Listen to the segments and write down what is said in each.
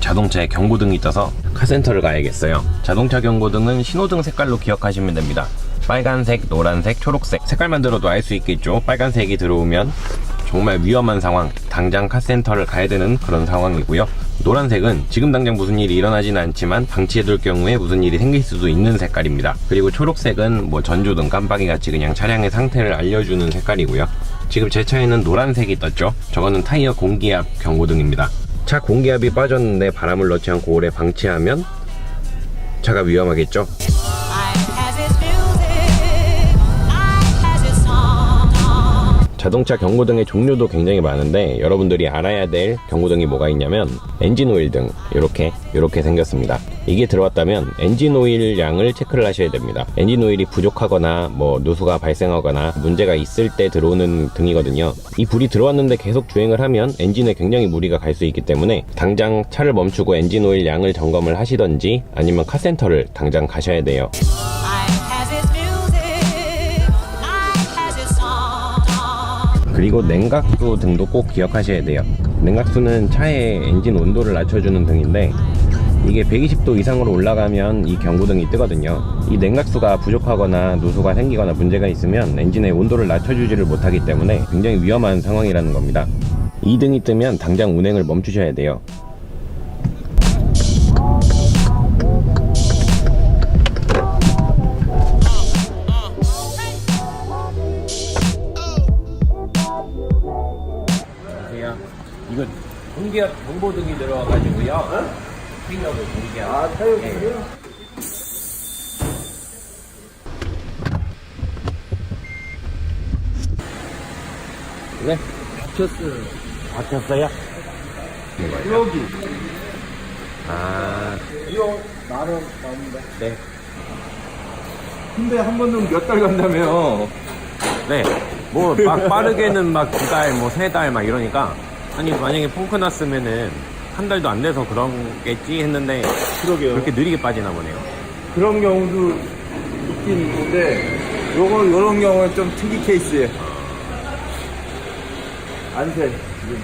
자동차에 경고등이 떠서 카센터를 가야겠어요. 자동차 경고등은 신호등 색깔로 기억하시면 됩니다. 빨간색, 노란색, 초록색 색깔만 들어도 알 수 있겠죠. 빨간색이 들어오면 정말 위험한 상황, 당장 카센터를 가야 되는 그런 상황이고요. 노란색은 지금 당장 무슨 일이 일어나진 않지만 방치해둘 경우에 무슨 일이 생길 수도 있는 색깔입니다. 그리고 초록색은 뭐 전조등 깜빡이 같이 그냥 차량의 상태를 알려주는 색깔이고요. 지금 제 차에는 노란색이 떴죠. 저거는 타이어 공기압 경고등입니다. 차 공기압이 빠졌는데 바람을 넣지 않고 오래 방치하면 차가 위험하겠죠. 자동차 경고등의 종류도 굉장히 많은데 여러분들이 알아야 될 경고등이 뭐가 있냐면 엔진 오일 등 이렇게 생겼습니다. 이게 들어왔다면 엔진 오일 양을 체크를 하셔야 됩니다. 엔진 오일이 부족하거나 뭐 누수가 발생하거나 문제가 있을 때 들어오는 등이거든요. 이 불이 들어왔는데 계속 주행을 하면 엔진에 굉장히 무리가 갈 수 있기 때문에 당장 차를 멈추고 엔진 오일 양을 점검을 하시던지 아니면 카센터를 당장 가셔야 돼요. 그리고 냉각수 등도 꼭 기억하셔야 돼요. 냉각수는 차의 엔진 온도를 낮춰주는 등인데 이게 120도 이상으로 올라가면 이 경고등이 뜨거든요. 이 냉각수가 부족하거나 누수가 생기거나 문제가 있으면 엔진의 온도를 낮춰주지를 못하기 때문에 굉장히 위험한 상황이라는 겁니다. 이 등이 뜨면 당장 운행을 멈추셔야 돼요. 이거 공기압 경보등이 들어와가지고요. 타이어도 공기압. 아, 타이어 공기압? 네? 박혔어요. 박혔어요? 여기. 아, 이거 만원 나옵니다. 네. 근데 한 번은 몇 달 간다며. 네. 뭐, 막 빠르게는 막 2달, 뭐 3달 막 이러니까. 아니, 만약에 펑크 났으면은 한 달도 안 돼서 그런겠지 했는데. 그러게요. 그렇게 느리게 빠지나 보네요. 그런 경우도 있긴 있는데, 요런 경우는 좀 특이 케이스예요. 안 새, 지금.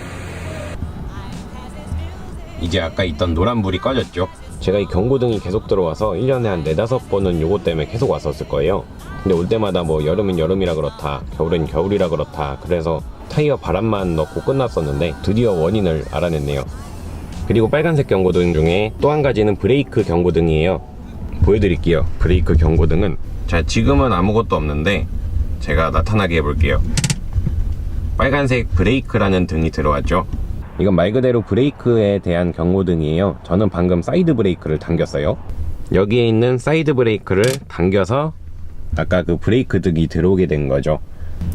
이제 아까 있던 노란불이 꺼졌죠. 제가 이 경고등이 계속 들어와서 1년에 한 4-5번은 요거 때문에 계속 왔었을 거예요. 근데 올 때마다 뭐 여름은 여름이라 그렇다, 겨울은 겨울이라 그렇다, 그래서 타이어 바람만 넣고 끝났었는데 드디어 원인을 알아냈네요. 그리고 빨간색 경고등 중에 또 한 가지는 브레이크 경고등이에요. 보여드릴게요. 브레이크 경고등은 자, 지금은 아무것도 없는데 제가 나타나게 해볼게요. 빨간색 브레이크라는 등이 들어왔죠. 이건 말 그대로 브레이크에 대한 경고등이에요. 저는 방금 사이드 브레이크를 당겼어요. 여기에 있는 사이드 브레이크를 당겨서 아까 그 브레이크 등이 들어오게 된 거죠.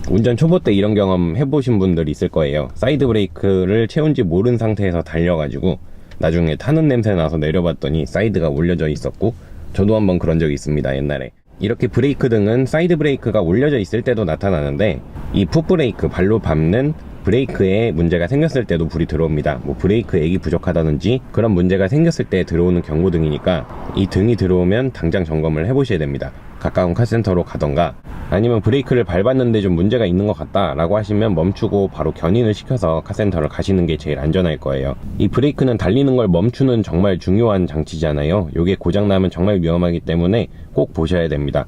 운전 초보 때 이런 경험 해보신 분들 있을 거예요. 사이드 브레이크를 채운지 모른 상태에서 달려가지고 나중에 타는 냄새 나서 내려봤더니 사이드가 올려져 있었고, 저도 한번 그런 적이 있습니다, 옛날에. 이렇게 브레이크 등은 사이드 브레이크가 올려져 있을 때도 나타나는데, 이 풋브레이크, 발로 밟는 브레이크에 문제가 생겼을 때도 불이 들어옵니다. 뭐 브레이크 액이 부족하다든지 그런 문제가 생겼을 때 들어오는 경고등이니까 이 등이 들어오면 당장 점검을 해보셔야 됩니다. 가까운 카센터로 가던가, 아니면 브레이크를 밟았는데 좀 문제가 있는 것 같다 라고 하시면 멈추고 바로 견인을 시켜서 카센터를 가시는 게 제일 안전할 거예요. 이 브레이크는 달리는 걸 멈추는 정말 중요한 장치잖아요. 이게 고장나면 정말 위험하기 때문에 꼭 보셔야 됩니다.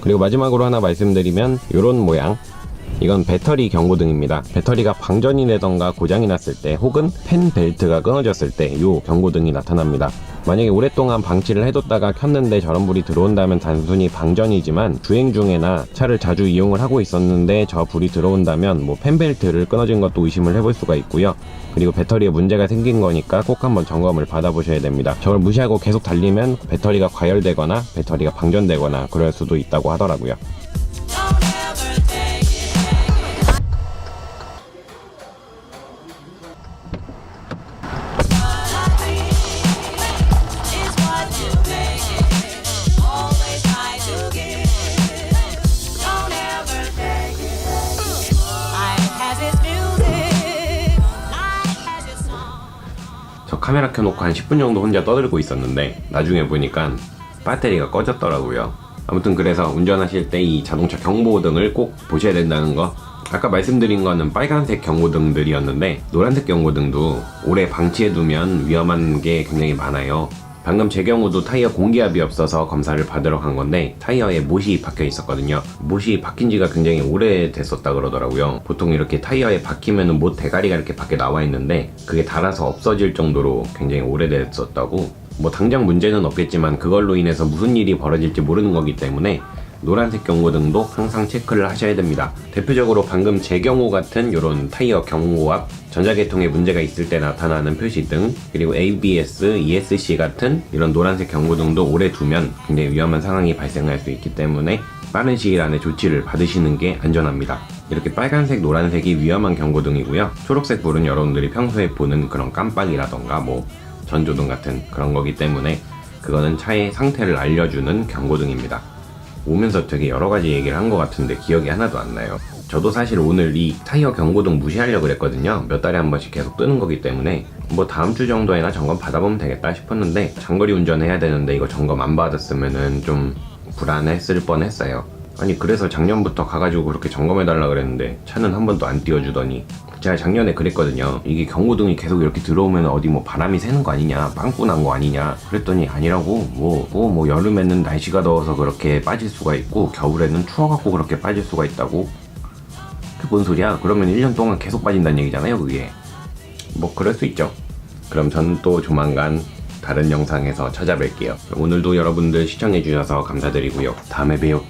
그리고 마지막으로 하나 말씀드리면 이런 모양, 이건 배터리 경고등입니다. 배터리가 방전이 되던가 고장이 났을 때, 혹은 펜 벨트가 끊어졌을 때 이 경고등이 나타납니다. 만약에 오랫동안 방치를 해뒀다가 켰는데 저런 불이 들어온다면 단순히 방전이지만, 주행 중에나 차를 자주 이용을 하고 있었는데 저 불이 들어온다면 뭐 펜 벨트를 끊어진 것도 의심을 해볼 수가 있고요. 그리고 배터리에 문제가 생긴 거니까 꼭 한번 점검을 받아보셔야 됩니다. 저걸 무시하고 계속 달리면 배터리가 과열되거나 배터리가 방전되거나 그럴 수도 있다고 하더라고요. 저 카메라 켜놓고 한 10분 정도 혼자 떠들고 있었는데 나중에 보니까 배터리가 꺼졌더라고요. 아무튼 그래서 운전하실 때 이 자동차 경보등을 꼭 보셔야 된다는 거. 아까 말씀드린 거는 빨간색 경고등들이었는데 노란색 경고등도 오래 방치해두면 위험한 게 굉장히 많아요. 방금 제 경우도 타이어 공기압이 없어서 검사를 받으러 간 건데 타이어에 못이 박혀 있었거든요. 못이 박힌 지가 굉장히 오래됐었다 그러더라고요. 보통 이렇게 타이어에 박히면 못 대가리가 이렇게 밖에 나와 있는데 그게 닳아서 없어질 정도로 굉장히 오래됐었다고. 뭐 당장 문제는 없겠지만 그걸로 인해서 무슨 일이 벌어질지 모르는 거기 때문에 노란색 경고등도 항상 체크를 하셔야 됩니다. 대표적으로 방금 제 경우 같은 이런 타이어 경고압, 전자계통에 문제가 있을 때 나타나는 표시등, 그리고 ABS, ESC 같은 이런 노란색 경고등도 오래 두면 굉장히 위험한 상황이 발생할 수 있기 때문에 빠른 시일 안에 조치를 받으시는 게 안전합니다. 이렇게 빨간색, 노란색이 위험한 경고등이고요. 초록색 불은 여러분들이 평소에 보는 그런 깜빡이라던가 뭐 전조등 같은 그런 거기 때문에 그거는 차의 상태를 알려주는 경고등입니다. 오면서 되게 여러 가지 얘기를 한 것 같은데 기억이 하나도 안 나요. 저도 사실 오늘 이 타이어 경고등 무시하려고 그랬거든요. 몇 달에 한 번씩 계속 뜨는 거기 때문에 뭐 다음 주 정도에나 점검 받아보면 되겠다 싶었는데 장거리 운전해야 되는데 이거 점검 안 받았으면은 좀 불안했을 뻔했어요. 아니 그래서 작년부터 가가지고 그렇게 점검해달라 그랬는데 차는 한 번도 안 띄워주더니 제가 작년에 그랬거든요. 이게 경고등이 계속 이렇게 들어오면 어디 뭐 바람이 새는 거 아니냐, 빵꾸 난 거 아니냐 그랬더니 아니라고. 뭐 여름에는 날씨가 더워서 그렇게 빠질 수가 있고 겨울에는 추워갖고 그렇게 빠질 수가 있다고. 그게 뭔 소리야? 그러면 1년 동안 계속 빠진다는 얘기잖아요 그게. 뭐 그럴 수 있죠. 그럼 저는 또 조만간 다른 영상에서 찾아뵐게요. 오늘도 여러분들 시청해주셔서 감사드리고요. 다음에 봬요.